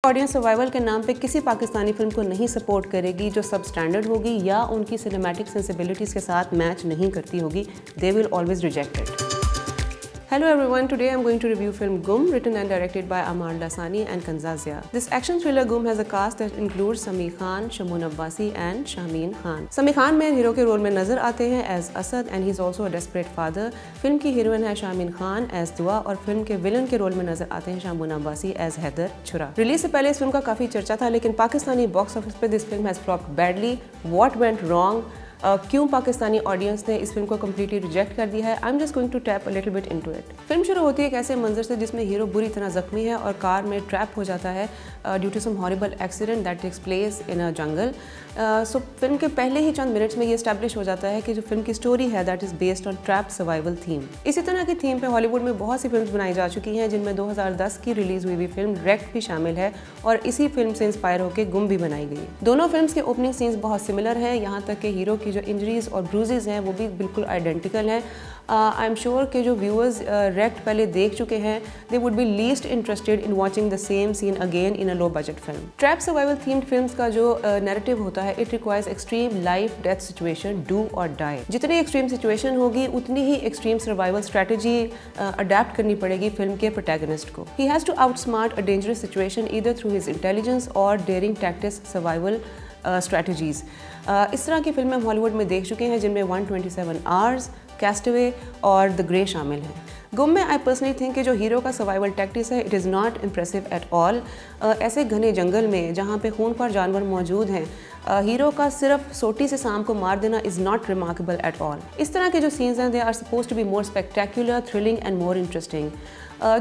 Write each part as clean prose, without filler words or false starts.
Audience survival के नाम पे किसी पाकिस्तानी फिल्म को नहीं सपोर्ट करेगी जो सब स्टैंडर्ड होगी या उनकी सिनेमैटिक सेंसिबिलिटीज़ के साथ मैच नहीं करती होगी. They will always reject it. Hello everyone, today I'm going to review film Gum, written and directed by Amar Lasani and Kanza Zia. This action thriller Gum has a cast that includes Sameer Khan, Shamoon Abbasi and Shameen Khan. Sameer Khan main hero के role में नजर आते हैं as Asad and he's also a desperate father. Film की heroine है Shamin Khan as दुआ और film के विलन के रोल में नजर आते हैं शामून अब्बासी as हैदर छुरा. रिलीज से पहले इस फिल्म का काफी चर्चा था, लेकिन पाकिस्तानी बॉक्स ऑफिस पे this film has flopped badly. What went wrong? क्यों पाकिस्तानी ऑडियंस ने इस फिल्म को कम्प्लीटली रिजेक्ट कर दिया है? I am just going to tap a little bit into it. Film शुरू होती है एक ऐसे मंजर से जिसमें हीरो बुरी तरह जख्मी है और कार में ट्रैप हो जाता है due to some horrible accident that takes place in a jungle. So film के पहले ही चंद मिनट्स में ये एस्टैब्लिश हो जाता है कि जो फिल्म की स्टोरी है that is based on trap survival theme. इसी तरह की थीम पे हॉलीवुड में बहुत सी फिल्म बनाई जा चुकी हैं, जिनमें 2010 की रिलीज हुई हुई फिल्म रेक्ट भी शामिल है और इसी फिल्म से इंस्पायर होकर गुम भी बनाई गई. दोनों फिल्म्स के ओपनिंग सीन्स बहुत सिमिलर हैं, यहाँ तक कि हीरो की जो इंजरीज और ब्रूजेज हैं वो भी बिल्कुल आइडेंटिकल हैं. आई एम श्योर कि जो व्यूअर्स रेक्ट पहले देख चुके हैं they would be least interested in watching the same scene again in a low budget film. Trap survival themed films का जो नैरेटिव होता है it requires extreme life death situation, do और डाई. जितनी एक्सट्रीम सिचुएशन होगी उतनी ही extreme survival strategy adapt करनी पड़ेगी फिल्म के प्रोटैगनिस्ट को. He has to outsmart a dangerous situation either through his intelligence और डेयरिंग टैक्टिक्स सर्वाइवल स्ट्रैटेजीज. इस तरह की फिल्में हम हॉलीवुड में देख चुके हैं, जिनमें 127 आवर्स, कैस्टअवे और द ग्रे शामिल हैं. गुम में आई पर्सनली थिंक कि जो हीरो का सर्वाइवल टैक्टिक्स है it is not impressive at all. ऐसे घने जंगल में जहाँ पे खूनख्वार जानवर मौजूद हैं, हीरो का सिर्फ सोटी से सांप को मार देना is not remarkable at all. इस तरह के जो सीन्स हैं they are suppose to be more spectacular, thrilling and more interesting.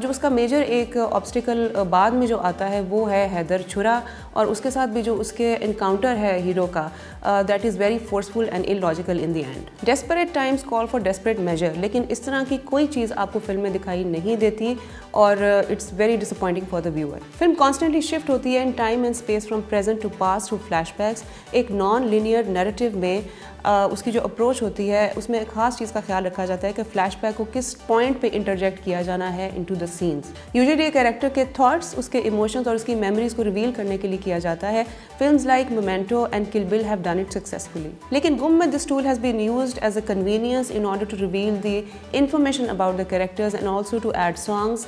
जो उसका मेजर एक ऑब्स्टिकल बाद में जो आता है वो है हैदर छुरा, और उसके साथ भी जो उसके इनकाउंटर है हीरो का that is very forceful and illogical in the end. Desperate times call for desperate measure, लेकिन इस तरह की कोई चीज़ आपको फिल्म में दिखाई नहीं देती और it's very disappointing for the viewer. Film constantly shift होती है in time and space from present to past through flashbacks. एक नॉन लीनियर नैरेटिव में उसकी जो अप्रोच होती है उसमें एक खास चीज़ का ख्याल रखा जाता है कि फ्लैशबैक को किस पॉइंट पे इंटरजेक्ट किया जाना है into the scenes. Usually character के थॉट्स, उसके इमोशंस और उसकी मेमोरीज को रिवील करने के लिए किया जाता है. Films like Memento and Kill Bill have done it successfully. लेकिन गुम में this tool has been used as a convenience in order to reveal the information about the characters and also to add songs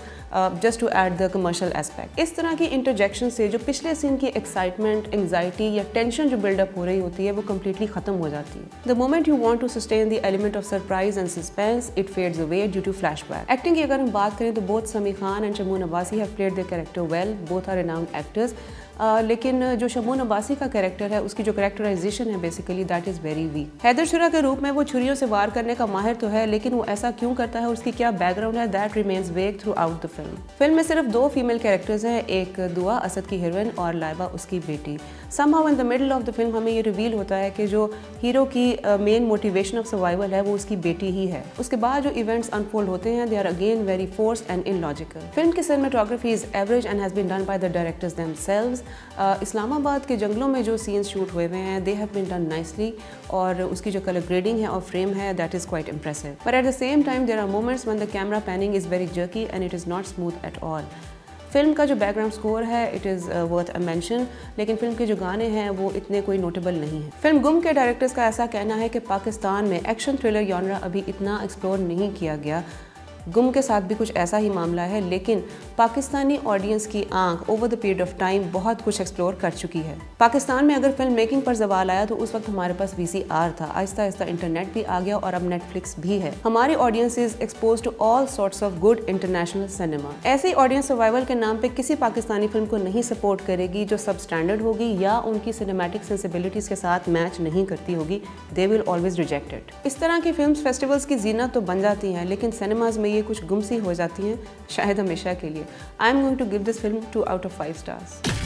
just to add the commercial aspect. इस तरह की interjection से जो पिछले scene की excitement, anxiety या tension जो buildup हो रही होती है वो कम्प्लीटली खत्म हो जाती है. The moment you want to sustain the element of surprise and suspense, it fades away due to flashback. Acting की अगर हम बात करें तो both Sameer Khan and Shamoon Abbasi have played their character well. Both are renowned actors. लेकिन जो शमून अब्बासी का character है उसकी जो कैरेक्टराइजेशन है basically that is very weak. Haider छुरा के रूप में वो छुरियों से वार करने का माहिर तो है, लेकिन वो ऐसा क्यों करता है और उसकी क्या बैकग्राउंड है दैट रिमेन्स वेग through out the film. Film में सिर्फ 2 फीमेल कैरेक्टर्स हैं, एक दुआ असद की हीरोइन और लाइबा उसकी बेटी. Somehow in the middle of the film हमें ये रिवील होता है कि जो हीरो की मेन मोटिवेशन ऑफ सर्वाइवल है वो उसकी बेटी ही है. उसके बाद जो इवेंट्स अनफोल्ड होते हैं they are again very forced and illogical. Film की cinematography is average and has been done by the directors themselves. Islamabad के जंगलों में जो सीन्स शूट हुए हुए हैं they have been done nicely, और उसकी जो कलर ग्रेडिंग है और फ्रेम है that is quite impressive. But at the same time there are moments when the camera panning is very jerky and it is not smooth at all. Film का जो background score है it is worth a mention, लेकिन film के जो गाने हैं वो इतने कोई नोटेबल नहीं है. फिल्म गुम के डायरेक्टर्स का ऐसा कहना है कि पाकिस्तान में एक्शन थ्रिलर जॉनरा अभी इतना एक्सप्लोर नहीं किया गया. गुम के साथ भी कुछ ऐसा ही मामला है, लेकिन पाकिस्तानी ऑडियंस की आंख over the period of time बहुत कुछ एक्सप्लोर कर चुकी है. पाकिस्तान में अगर फिल्म मेकिंग पर जवाल आया तो उस वक्त हमारे पास VCR था, आहिस्ता आहिस्ता इंटरनेट भी आ गया और अब नेटफ्लिक्स भी है. हमारी audience is expose to all sorts of good international cinema. ऐसी ऑडियंस सर्वाइवल के नाम पे किसी पाकिस्तानी फिल्म को नहीं सपोर्ट करेगी जो सब स्टैंडर्ड होगी या उनकी सिनेमैटिक सेंसिबिलिटीज़ के साथ मैच नहीं करती होगी. They will always reject it. इस तरह की फिल्म फेस्टिवल्स की जीनत तो बन जाती हैं, लेकिन सिनेमाज में ये कुछ गुम सी हो जाती हैं, शायद हमेशा के लिए. I am going to give this film 2 out of 5 stars.